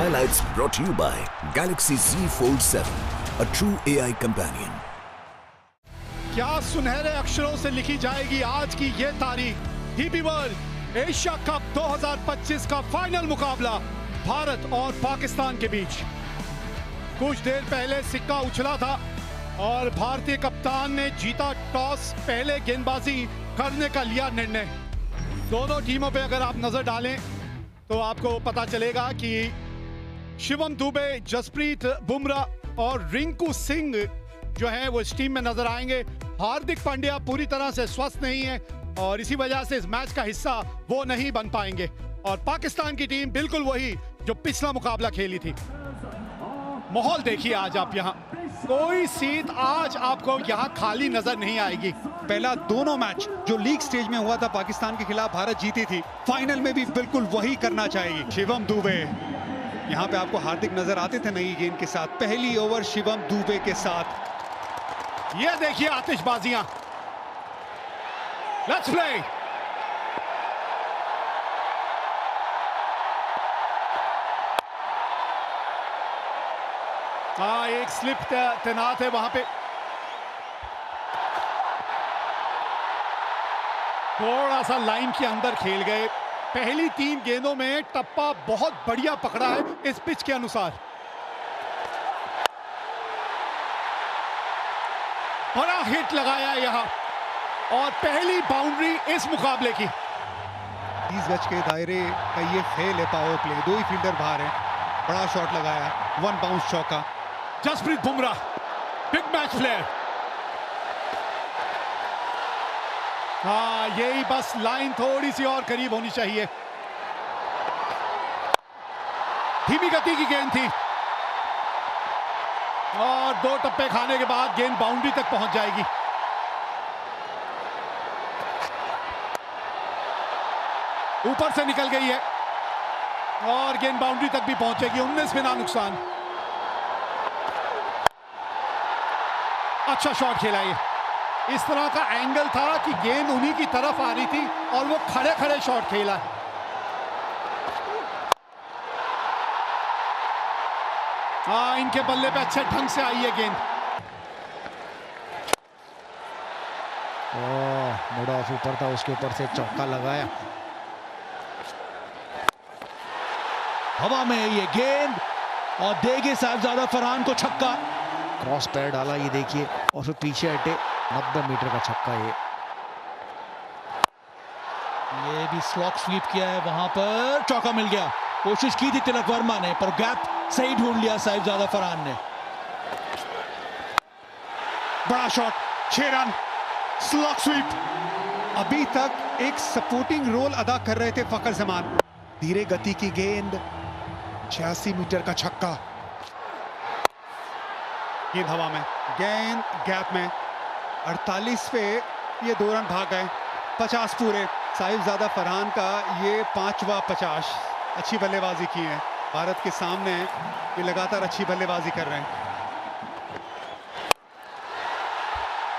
Highlights brought to you by Galaxy Z Fold 7, a true AI companion. क्या सुनहरे अक्षरों से लिखी जाएगी आज की ये तारीख। डीपी वर्ल्ड एशिया कप 2025 का फाइनल मुकाबला भारत और पाकिस्तान के बीच। कुछ देर पहले सिक्का उछला था और भारतीय कप्तान ने जीता टॉस, पहले गेंदबाजी करने का लिया निर्णय। दोनों टीमों पे अगर आप नजर डालें तो आपको पता चलेगा कि शिवम दुबे, जसप्रीत बुमराह और रिंकू सिंह जो है वो इस टीम में नजर आएंगे। हार्दिक पांड्या पूरी तरह से स्वस्थ नहीं है और इसी वजह से इस मैच का हिस्सा वो नहीं बन पाएंगे। और पाकिस्तान की टीम बिल्कुल वही जो पिछला मुकाबला खेली थी। माहौल देखिए आज आप यहाँ, कोई सीट आज आपको यहाँ खाली नजर नहीं आएगी। पहला दोनों मैच जो लीग स्टेज में हुआ था पाकिस्तान के खिलाफ भारत जीती थी, फाइनल में भी बिल्कुल वही करना चाहेगी। शिवम दुबे यहाँ पे आपको हार्दिक नजर आते थे नई गेंद के साथ। पहली ओवर शिवम दुबे के साथ। ये देखिए आतिशबाजियां। Let's play. हाँ, एक स्लिप तैनात है वहां पे। थोड़ा सा लाइन के अंदर खेल गए। पहली 3 गेंदों में टप्पा बहुत बढ़िया पकड़ा है इस पिच के अनुसार। बड़ा हिट लगाया यहाँ और पहली बाउंड्री इस मुकाबले की। 30 गज के दायरे का ये फेल है पावर प्ले। 2 ही फील्डर बाहर है। बड़ा शॉट लगाया, 1 बाउंस चौका। Jasprit Bumrah big match player. हाँ, यही बस लाइन थोड़ी सी और करीब होनी चाहिए। धीमी गति की गेंद थी और 2 टप्पे खाने के बाद गेंद बाउंड्री तक पहुंच जाएगी। ऊपर से निकल गई है और गेंद बाउंड्री तक भी पहुंचेगी। 19 बिना नुकसान। अच्छा शॉट खेला ये। इस तरह का एंगल था कि गेंद उन्हीं की तरफ आ रही थी और वो खड़े खड़े शॉट खेला। हाँ, इनके बल्ले पे अच्छे ढंग से आई है गेंद। मुड ऑफ ऊपर था, उसके ऊपर से चौका लगाया। हवा में ये गेंद और देंगे साहिबजादा फरहान को छक्का। क्रॉस पैर डाला, ये देखिए, और फिर पीछे हटे। 90 मीटर का छक्का ये भी स्लॉक स्वीप किया है, वहां पर चौका मिल गया। कोशिश की थी तिलक वर्मा ने पर गैप सही ढूंढ लिया साहिबजादा फरहान ने। बड़ा शॉट, 6 रन, स्लॉक स्वीप। अभी तक एक सपोर्टिंग रोल अदा कर रहे थे फकर जमान। धीरे गति की गेंद, 86 मीटर का छक्का। गेंद हवा में, गेंद गैप में। 48 पे ये 2 रन भाग गए। 50 पूरे। साहिबजादा फरहान का ये 5वां 50। अच्छी बल्लेबाजी की है। भारत के सामने ये लगातार अच्छी बल्लेबाजी कर रहे हैं।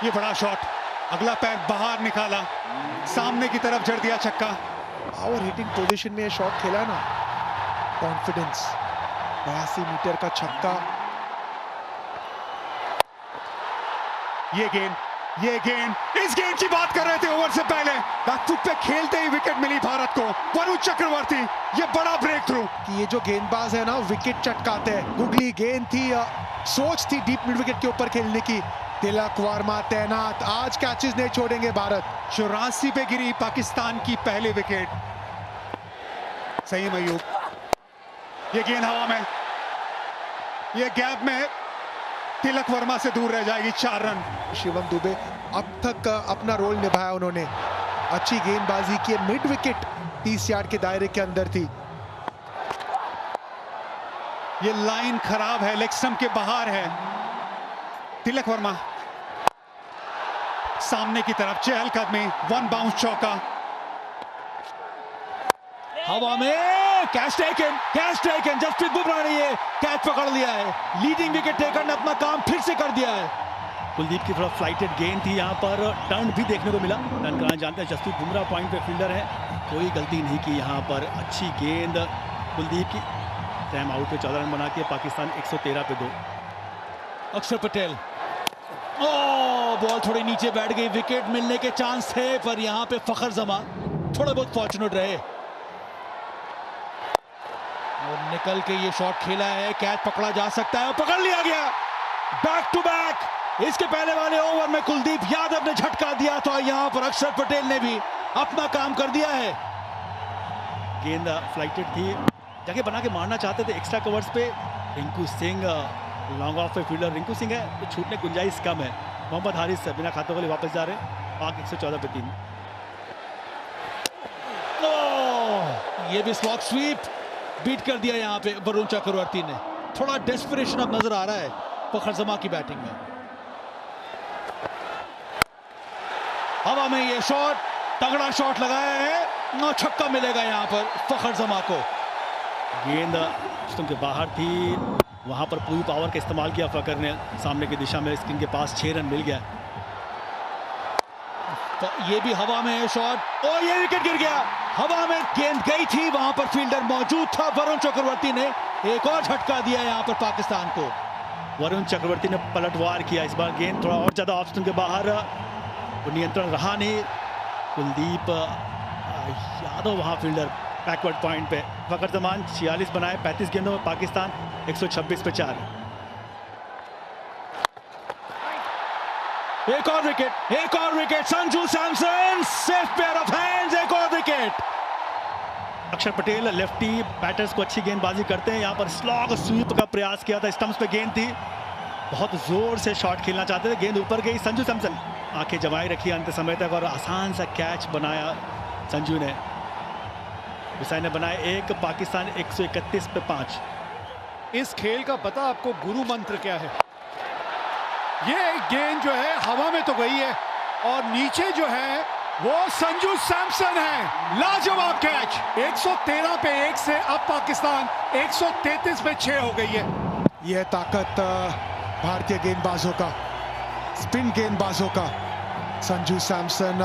ये बड़ा शॉट, अगला पैर बाहर निकाला, सामने की तरफ जड़ दिया छक्का। पावर हिटिंग पोजीशन में शॉट खेला ना, कॉन्फिडेंस। 82 मीटर का छक्का। ये गेंद, इस गेंद की बात कर रहे थे ओवर से पहले। बैकफुट पे खेलते ही विकेट मिली भारत को। वरुण चक्रवर्ती, ये बड़ा ब्रेक थ्रू। कि ये जो गेंदबाज है ना, विकेट चटकाते हैं। गुगली गेंद थी, सोच थी डीप मिड विकेट के ऊपर खेलने की। तिलक वर्मा तैनात। आज कैचेस नहीं छोड़ेंगे भारत। 84 पे गिरी पाकिस्तान की पहली विकेट। सही मयूब, ये गेंद हवा में, ये गैप में तिलक वर्मा से दूर रह जाएगी। 4 रन। शिवम दुबे अब तक अपना रोल निभाया उन्होंने। अच्छी गेंदबाजी की। मिड विकेट 30 यार्ड के दायरे के अंदर थी। ये लाइन खराब है, लेग स्टंप के बाहर है। तिलक वर्मा सामने की तरफ, चहलकदमी, 1 बाउंस चौका। हवा में कैच टेकन। जसप्रीत बुमराह ने ये कैच पकड़ लिया है। लीडिंग विकेट टेकर ने अपना काम फिर से कर दिया है। कुलदीप की तरफ फ्लाइटेड गेंद थी, यहाँ पर टर्न भी देखने को मिला। टर्न कराना जानते हैं जसप्रीत बुमराह, पॉइंट पे फील्डर है। कोई गलती नहीं की यहाँ पर। अच्छी गेंद कुलदीप की। टाइम आउट पे 14 रन बना के पाकिस्तान 113 पे 2। अक्षर पटेल, ओ बॉल थोड़ी नीचे बैठ गई, विकेट मिलने के चांस थे पर यहां पे फखर जमा थोड़ा बहुत फॉर्चुनेट रहे और निकल के ये शॉट खेला है। कैच पकड़ा जा सकता है और पकड़ लिया गया। बैक टू बैक इसके पहले वाले ओवर में कुलदीप यादव ने झटका दिया था, यहां पर अक्षर पटेल ने भी अपना काम कर दिया है। गेंद फ्लाइटेड थी, जगह बना के मारना चाहते थे एक्स्ट्रा कवर्स पे। रिंकू सिंह लॉन्ग ऑफ पे फील्डर रिंकू सिंह है तो छूटने की गुंजाइश कम है। मोहम्मद हारिस बिना खाते वाले वापस जा रहे हैं। पाक 114 पे 3। ये भी स्लॉग स्वीप बीट कर दिया यहाँ पे वरुण चक्रवर्ती ने। थोड़ा डेस्परेशन अब नजर आ रहा है फखर जमा की बैटिंग में। हवा में ये शॉट, तगड़ा शॉट लगाया है, 9 छक्का मिलेगा यहाँ पर फखर जमा को। गेंद स्टंप के बाहर थी, वहां पर पूरी पावर का इस्तेमाल किया फखर ने। सामने की दिशा में स्क्रीन के पास 6 रन मिल गया। तो ये भी हवा में है शॉट और ये विकेट गिर गया। हवा में गेंद गई थी, वहां पर फील्डर मौजूद था। वरुण चक्रवर्ती ने एक और झटका दिया यहाँ पर पाकिस्तान को। वरुण चक्रवर्ती ने पलटवार किया। इस बार गेंद थोड़ा और ज्यादा ऑफ स्टंप के बाहर, नियंत्रण रहा नहीं। कुलदीप यादव वहां फील्डर बैकवर्ड पॉइंट पे। फखर जमान 46 बनाए 35 गेंदों में, पाकिस्तान 126 पे 4। एक और विकेट, एक और wicket. Sanju Samson safe pair of hands, एक और विकेट। अक्षर पटेल लेफ्टी बैटर्स को अच्छी गेंदबाजी करते हैं। यहां पर स्लॉग स्वीप का प्रयास किया था, स्टंप्स पे गेंद थी, बहुत जोर से शॉट खेलना चाहते थे, गेंद ऊपर गई। संजू सैमसन आंखें जमाई रखी अंत समय तक और आसान सा कैच बनाया संजू ने। हुसैन ने बनाए 1, पाकिस्तान 131 पे 5। इस खेल का पता आपको गुरु मंत्र क्या है? ये गेंद जो है हवा में तो गई है और नीचे जो है वो संजू सैमसन है। लाजवाब कैच। 113 पे 1 से अब पाकिस्तान 133 पे 6 हो गई है। यह ताकत भारतीय गेंदबाजों का, स्पिन गेंदबाजों का। संजू सैमसन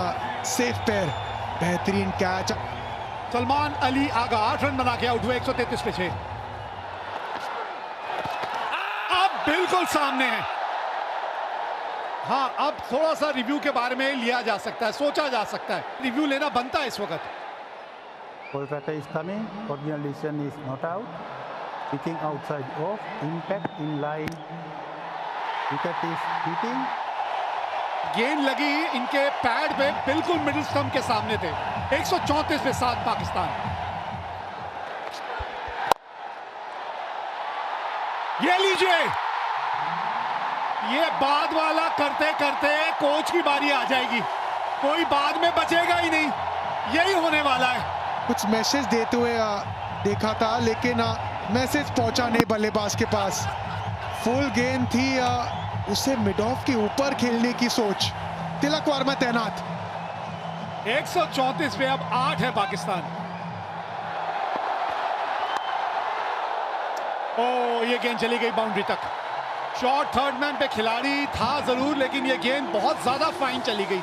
सेफ पेयर, बेहतरीन कैच। सलमान अली आगा 8 रन बना के आउट हुए 133 पे 6। अब बिल्कुल सामने है। हाँ, अब थोड़ा सा रिव्यू के बारे में लिया जा सकता है, सोचा जा सकता है, रिव्यू लेना बनता है इस वक्त। Kolkata is coming, original decision is not out, pitching outside off, impact in line, wicket is hitting. गेंद लगी इनके पैड पे, बिल्कुल मिडिल स्टंप के सामने थे। 134 पे 7 पाकिस्तान। ये लीजिए, ये बाद वाला करते करते कोच की बारी आ जाएगी, कोई बाद में बचेगा ही नहीं, यही होने वाला है। कुछ मैसेज देते हुए देखा था लेकिन मैसेज पहुंचा नहीं बल्लेबाज के पास। फुल गेंद थी, उसे मिड ऑफ के ऊपर खेलने की सोच। तिलक वर्मा तैनात। 134 पे अब 8 है पाकिस्तान। ओ, ये गेंद चली गई बाउंड्री तक। शॉट थर्ड मैन पे खिलाड़ी था जरूर, लेकिन ये गेंद बहुत ज्यादा फाइन चली गई।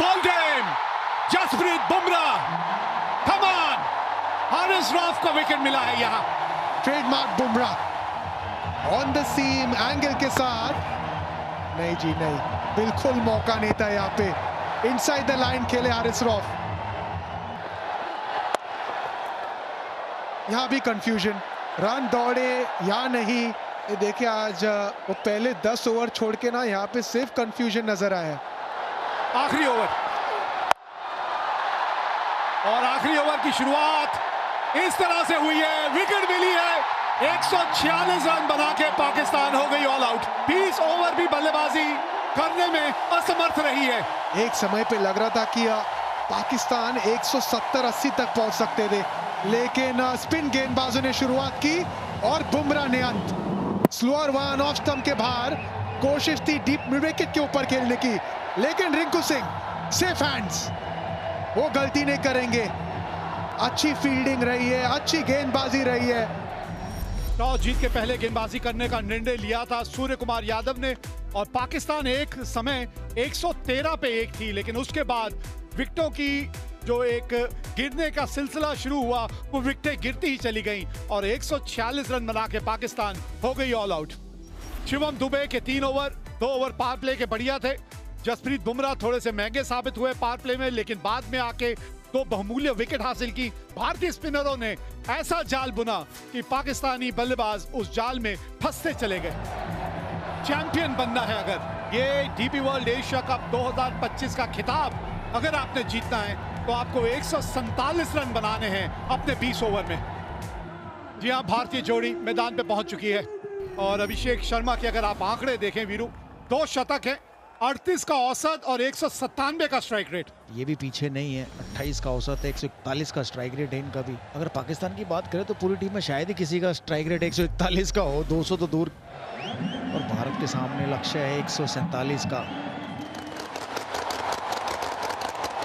Ball game, Jasprit Bumrah, come on. Haris Rauf को विकेट मिला है यहां। Trademark Bumrah on the seam angle के साथ। नहीं जी नहीं, बिल्कुल मौका नहीं था यहाँ पे। इनसाइड द लाइन खेले हारिस रऊफ। यहाँ भी कंफ्यूजन, रन दौड़े या नहीं। ये देखिए आज वो पहले 10 ओवर छोड़ के ना यहाँ पे सिर्फ कंफ्यूजन नजर आया। आखिरी ओवर, और आखिरी ओवर की शुरुआत इस तरह से हुई है, विकेट मिली है। 146 रन बना के पाकिस्तान हो गई ऑल आउट। 20 ओवर भी बल्लेबाजी करने में असमर्थ रही है। एक समय पे लग रहा था कि पाकिस्तान 170-80 तक पहुंच सकते थे, लेकिन स्पिन गेंदबाजों ने शुरुआत की और बुमराह ने अंत। स्लोअर वन ऑफ स्टंप के बाहर, कोशिश थी डीप मिड विकेट के ऊपर खेलने की, लेकिन रिंकू सिंह सेफ हैंड्स, वो गलती नहीं करेंगे। अच्छी फील्डिंग रही है, अच्छी गेंदबाजी रही है। टॉस जीत के पहले गेंदबाजी करने का निर्णय लिया था सूर्य कुमार यादव ने, और पाकिस्तान एक समय 113 पे 1 थी, लेकिन उसके बाद विकेटों की जो एक गिरने का सिलसिला शुरू हुआ वो विकेटें गिरती ही चली गईं और 146 रन बना के पाकिस्तान हो गई ऑल आउट। शिवम दुबे के 3 ओवर 2 ओवर पावर प्ले के बढ़िया थे। जसप्रीत बुमराह थोड़े से महंगे साबित हुए पावर प्ले में, लेकिन बाद में आके 2 बहुमूल्य विकेट हासिल की। भारतीय स्पिनरों ने ऐसा जाल बुना कि पाकिस्तानी बल्लेबाज उस जाल में फंसते चले गए। चैंपियन बनना है अगर ये डीपी वर्ल्ड एशिया कप 2025 का खिताब अगर आपने जीतना है तो आपको 147 रन बनाने हैं अपने 20 ओवर में। जी हाँ, भारतीय जोड़ी मैदान पे पहुंच चुकी है और अभिषेक शर्मा के अगर आप आंकड़े देखें वीरू, 2 शतक है, 38 का औसत और 197 का स्ट्राइक रेट। ये भी पीछे नहीं है, 28 का औसत है, 141 का स्ट्राइक रेट है इनका भी। अगर पाकिस्तान की बात करें तो पूरी टीम में शायद ही किसी का स्ट्राइक रेट 141 का हो, 200 तो दूर। और भारत के सामने लक्ष्य है 147 का।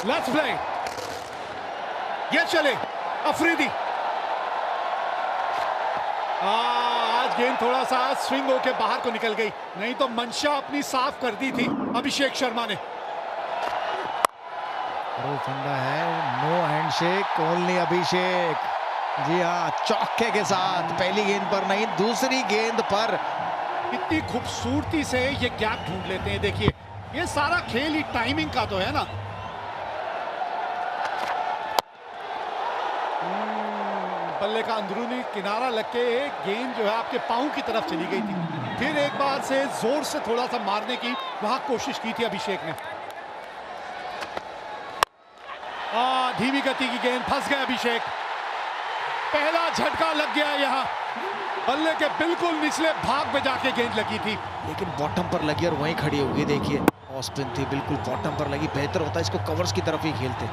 लेट्स प्ले, ये चले अफरीदी। आज गेंद थोड़ा सा स्विंग होके बाहर को निकल गई, नहीं तो मंशा अपनी साफ कर दी थी अभिषेक शर्मा ने। वो फंडा है, नो हैंडशेक, ओनली अभिषेक। जी हाँ, चौके के साथ पहली गेंद पर नहीं, दूसरी गेंद पर कितनी खूबसूरती से ये गैप ढूंढ लेते हैं। देखिए, ये सारा खेल ही टाइमिंग का तो है ना। बल्ले का अंदरूनी किनारा लग के गेंद जो है आपके पांव की तरफ चली गई थी। फिर एक बार से जोर से थोड़ा सा मारने की वहां कोशिश की थी अभिषेक ने। धीमी गति की गेंद, फंस गए अभिषेक। पहला झटका लग गया यहाँ, बल्ले के बिल्कुल निचले भाग में जाके गेंद लगी थी, लेकिन बॉटम पर लगी और वहीं खड़ी होगी। देखिए, ऑफ स्पिन थी, बिल्कुल बॉटम पर लगी। बेहतर होता इसको कवर्स की तरफ ही खेलते।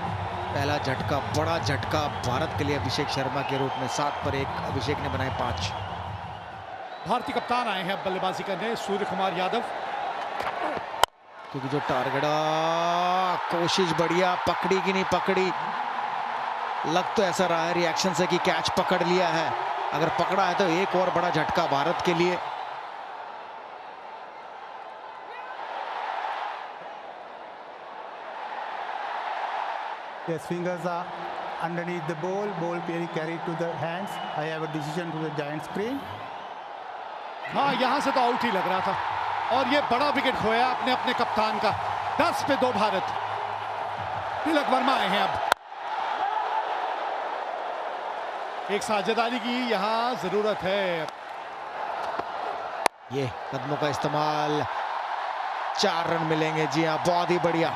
पहला झटका, बड़ा झटका भारत के लिए अभिषेक शर्मा के रूप में। 7 पर 1 अभिषेक ने बनाए 5। भारतीय कप्तान आए हैं बल्लेबाजी करने, सूर्य कुमार यादव। क्योंकि जो टारगेट, कोशिश बढ़िया, पकड़ी कि नहीं पकड़ी। लग तो ऐसा रहा है रिएक्शन से कि कैच पकड़ लिया है। अगर पकड़ा है तो एक और बड़ा झटका भारत के लिए। Yes, fingers are underneath the ball being carried to the hands. I have a decision to the giant screen. हाँ, यहां से तो आउट ही लग रहा था और ये बड़ा विकेट खोया अपने अपने कप्तान का। 10 पे 2 भारत। तिलक वर्मा आए हैं अब। एक साझेदारी की यहां जरूरत है। ये कदमों का इस्तेमाल, 4 रन मिलेंगे। जी हाँ, बहुत ही बढ़िया।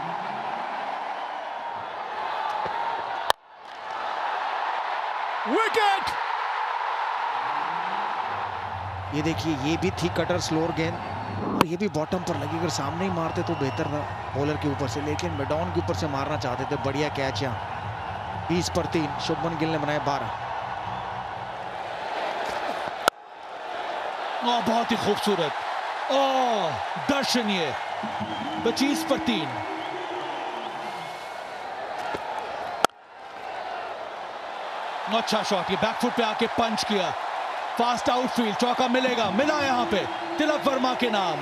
विकेट। ये देखिए, ये भी थी कटर स्लोअर गेंद और ये भी बॉटम पर लगी। अगर't सामने ही मारते तो बेहतर था बॉलर के ऊपर से, लेकिन मिडॉन के ऊपर से मारना चाहते थे। बढ़िया कैच यहाँ। 20 पर 3 शुभमन गिल ने बनाए 12। बहुत ही खूबसूरत, दर्शनीय। 25 पर 3। अच्छा शॉट, ये बैकफुट पे आके पंच किया। फास्ट आउटफील्ड, चौका मिलेगा, मिला यहां पे तिलक वर्मा के नाम।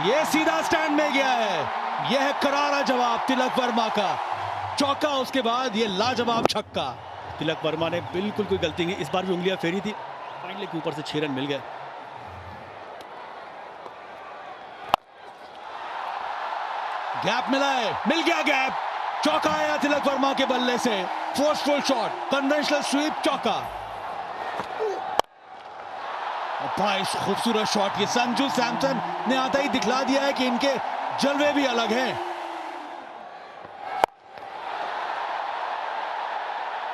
ये सीधा स्टैंड में गया है। यह है करारा जवाब तिलक वर्मा का। चौका, उसके बाद ये लाजवाब छक्का। तिलक वर्मा ने बिल्कुल कोई गलती नहीं, इस बार भी उंगलियां फेरी थी। फाइनली के ऊपर से 6 रन मिल गए। गैप मिला है, मिल गया गैप। चौका आया तिलक वर्मा के बल्ले से। फोर्सफुल शॉट, कन्वेंशनल स्वीप, चौका। बड़ा खूबसूरत शॉट। ये संजू सैमसन ने आता ही दिखला दिया है कि इनके जलवे भी अलग हैं।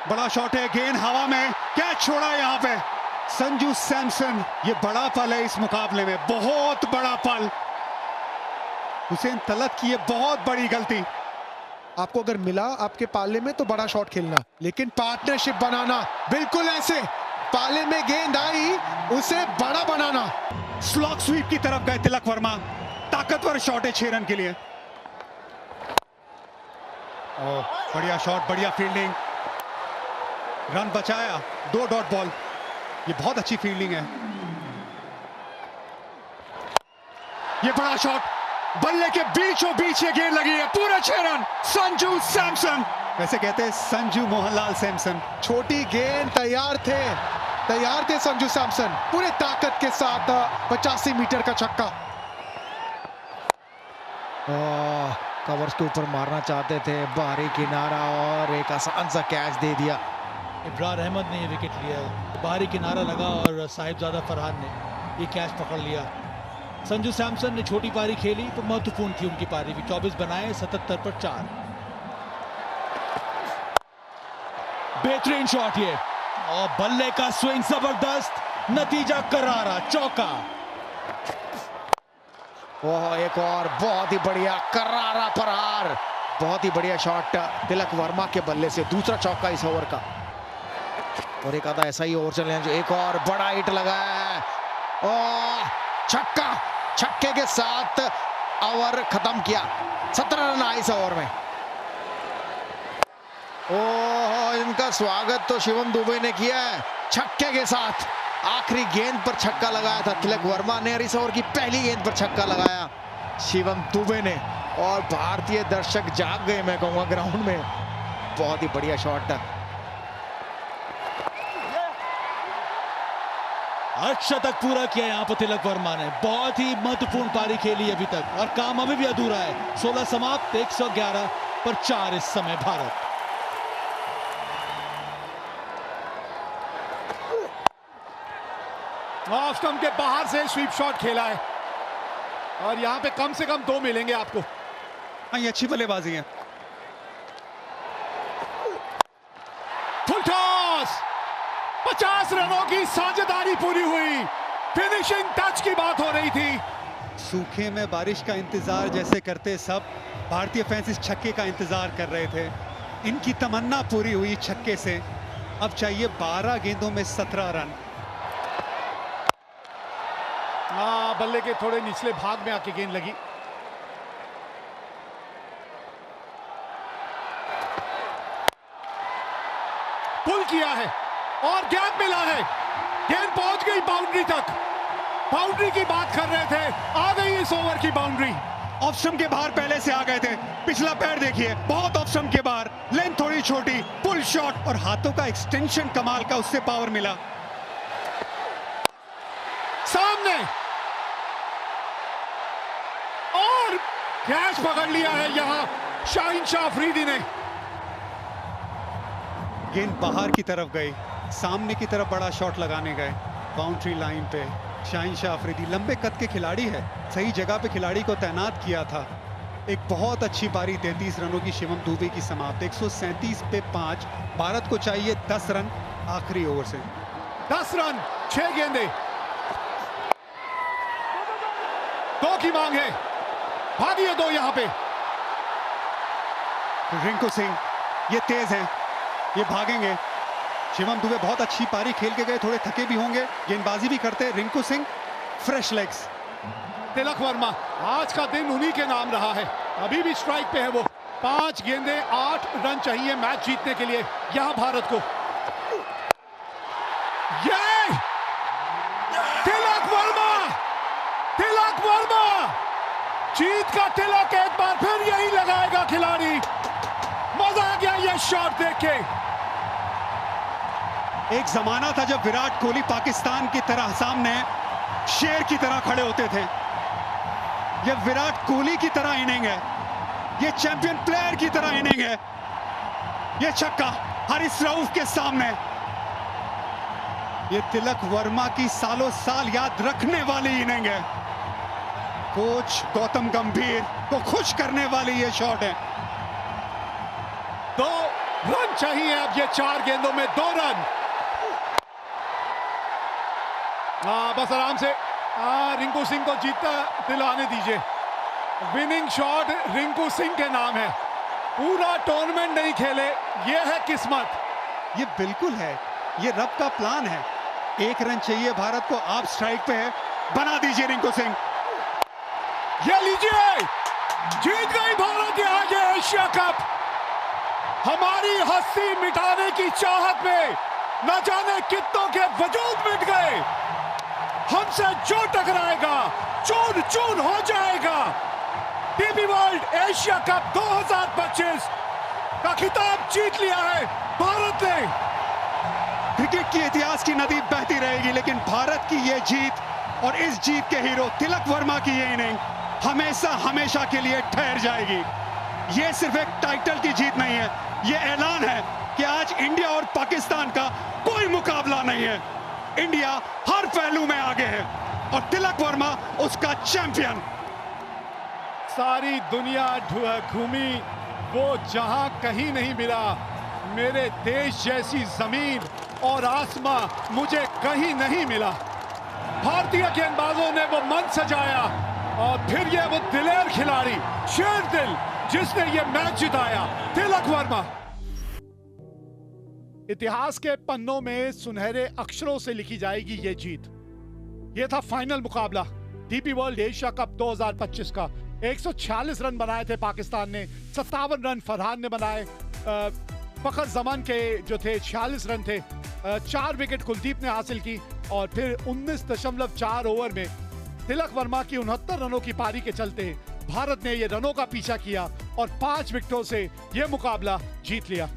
बड़ा शॉट है, गेंद हवा में, कैच छोड़ा यहाँ पे संजू सैमसन। ये बड़ा पल है इस मुकाबले में, बहुत बड़ा पल। हुसैन तलत की ये बहुत बड़ी गलती। आपको अगर मिला आपके पाले में तो बड़ा शॉट खेलना, लेकिन पार्टनरशिप बनाना, बिल्कुल ऐसे पाले में गेंद आई उसे बड़ा बनाना। स्लॉग स्वीप की तरफ गए तिलक वर्मा। ताकतवर शॉट है 6 रन के लिए। बढ़िया शॉट, बढ़िया फील्डिंग, रन बचाया। 2 डॉट बॉल, ये बहुत अच्छी फील्डिंग है। ये बड़ा शॉट, बल्ले के बीचों बीच ये गेंद लगी है, पूरे 6 रन। संजू सैमसन, वैसे कहते हैं संजू मोहनलाल सैमसन। छोटी गेंद, तैयार थे संजू सैमसन, पूरे ताकत के साथ 85 मीटर का छक्का। कवर्स के ऊपर मारना चाहते थे, बाहरी किनारा और एक आसान सा कैच दे दिया। इब्रार अहमद ने ये विकेट लिया, बाहरी किनारा लगा और साहिबजादा फरहान ने ये कैच पकड़ लिया। संजू सैमसन ने छोटी पारी खेली तो महत्वपूर्ण थी उनकी पारी भी। 24 बनाए, 77 पर 4। बेहतरीन शॉट ये, और बल्ले का स्विंग जबरदस्त, नतीजा करारा, चौका। ओह, एक और बहुत ही बढ़िया करारा प्रहार, बहुत ही बढ़िया शॉट तिलक वर्मा के बल्ले से, दूसरा चौका इस ओवर का। और एक आधा ऐसा ही ओवर चले जो एक और बड़ा हिट लगाया है, ओह छक्का, छक्के के साथ ओवर खत्म किया। 17 रन आए इस ओवर में। ओह, इनका स्वागत तो शिवम दुबे ने किया है छक्के के साथ। आखिरी गेंद पर छक्का लगाया था तिलक वर्मा ने, और इस ओवर की पहली गेंद पर छक्का लगाया शिवम दुबे ने, और भारतीय दर्शक जाग गए मैं कहूंगा ग्राउंड में। बहुत ही बढ़िया शॉट। अर्धशतक पूरा किया यहां पर तिलक वर्मा ने, बहुत ही महत्वपूर्ण पारी खेली अभी तक, और काम अभी भी अधूरा है। 16 समाप्त, 111 पर 4 इस समय भारत। ऑफ स्टंप के बाहर से स्वीप शॉट खेला है, और यहां पे कम से कम 2 मिलेंगे आपको। हाँ, ये अच्छी बल्लेबाजी है। फुल टॉस, 50 रनों की साझेदारी पूरी हुई। फिनिशिंग टच की बात हो रही थी। सूखे में बारिश का इंतजार जैसे करते सब भारतीय फैंस इस छक्के का इंतजार कर रहे थे। इनकी तमन्ना पूरी हुई छक्के से। अब चाहिए 12 गेंदों में 17 रन। बल्ले के थोड़े निचले भाग में आके गेंद लगी। पुल किया है और गैप मिला है, गेंद पहुंच गई बाउंड्री तक। बाउंड्री की बात कर रहे थे, आ गई इस ओवर की बाउंड्री। ऑफ स्टंप के बाहर पहले से आ गए थे, पिछला पैर देखिए, बहुत ऑफ स्टंप के बाहर, लेंथ थोड़ी छोटी, पुल शॉट, और हाथों का एक्सटेंशन कमाल का, उससे पावर मिला। सामने और कैच पकड़ लिया है यहां शाहीन शाह अफरीदी ने। गेंद बाहर की तरफ गई, सामने की तरफ बड़ा शॉट लगाने गए, बाउंड्री लाइन पे। शाहीन शाह अफरीदी लंबे कद के खिलाड़ी है, सही जगह पे खिलाड़ी को तैनात किया था। एक बहुत अच्छी पारी, 33 रनों की शिवम दुबे की समाप्त। 137 पे 5। भारत को चाहिए 10 रन आखिरी ओवर से। 10 रन, 6 गेंदे, 2 की मांग है, भागिए 2 यहां पे। रिंकू सिंह ये तेज हैं, ये भागेंगे। शिवम दुबे बहुत अच्छी पारी खेल के गए, थोड़े थके भी होंगे, गेंदबाजी भी करते। Rinku Singh fresh legs. तिलक वर्मा, आज का दिन उन्हीं के नाम रहा है, अभी भी स्ट्राइक पे है वो। 5 गेंदे, 8 रन चाहिए मैच जीतने के लिए यहां भारत को। ये तिलक वर्मा, तिलक वर्मा, जीत का तिलक एक बार फिर यही लगाएगा खिलाड़ी। मजा आ गया ये शॉट देख के। एक जमाना था जब विराट कोहली पाकिस्तान की तरह सामने शेर की तरह खड़े होते थे। ये विराट कोहली की तरह इनिंग है, ये चैंपियन प्लेयर की तरह इनिंग है। ये छक्का हारिस रऊफ के सामने, ये तिलक वर्मा की सालों साल याद रखने वाली इनिंग है। कोच गौतम गंभीर को खुश करने वाली ये शॉट है। 2 रन चाहिए अब, ये 4 गेंदों में 2 रन। बस आराम से रिंकू सिंह को जीतता दिलाने दीजिए। विनिंग शॉट रिंकू सिंह के नाम है। पूरा टूर्नामेंट नहीं खेले, ये है किस्मत। ये बिल्कुल है, ये रब का प्लान है। 1 रन चाहिए भारत को, आप स्ट्राइक पे है, बना दीजिए रिंकू सिंह। ये लीजिए, जीत गई भारत आज एशिया कप। हमारी हस्ती मिटाने की चाहत में न जाने कितनों के वजूद मिट गए। हमसे जो टकराएगा चून चून हो जाएगा। डीपी वर्ल्ड एशिया कप 2025 का खिताब जीत लिया है भारत ने। क्रिकेट के इतिहास की नदी बहती रहेगी, लेकिन भारत की ये जीत और इस जीत के हीरो तिलक वर्मा की ये इनिंग हमेशा हमेशा के लिए ठहर जाएगी। ये सिर्फ एक टाइटल की जीत नहीं है, ये ऐलान है कि आज इंडिया और पाकिस्तान का कोई मुकाबला नहीं है। इंडिया हर पहलू में आगे है और तिलक वर्मा उसका चैंपियन। सारी दुनिया घूमी, वो जहां कहीं नहीं मिला। मेरे देश जैसी जमीन और आसमां मुझे कहीं नहीं मिला। भारतीय गेंदबाजों ने वो मन सजाया और फिर ये वो दिलेर खिलाड़ी, शेर दिल, जिसने ये मैच जिताया, तिलक वर्मा। इतिहास के पन्नों में सुनहरे अक्षरों से लिखी जाएगी ये जीत। ये था फाइनल मुकाबला डीपी वर्ल्ड एशिया कप 2025 का। 146 रन बनाए थे पाकिस्तान ने, 57 रन फरहान ने बनाए। फखर जमान के जो थे 46 रन थे। 4 विकेट कुलदीप ने हासिल की और फिर 19.4 ओवर में तिलक वर्मा की 69 रनों की पारी के चलते भारत ने ये रनों का पीछा किया और 5 विकेटों से ये मुकाबला जीत लिया।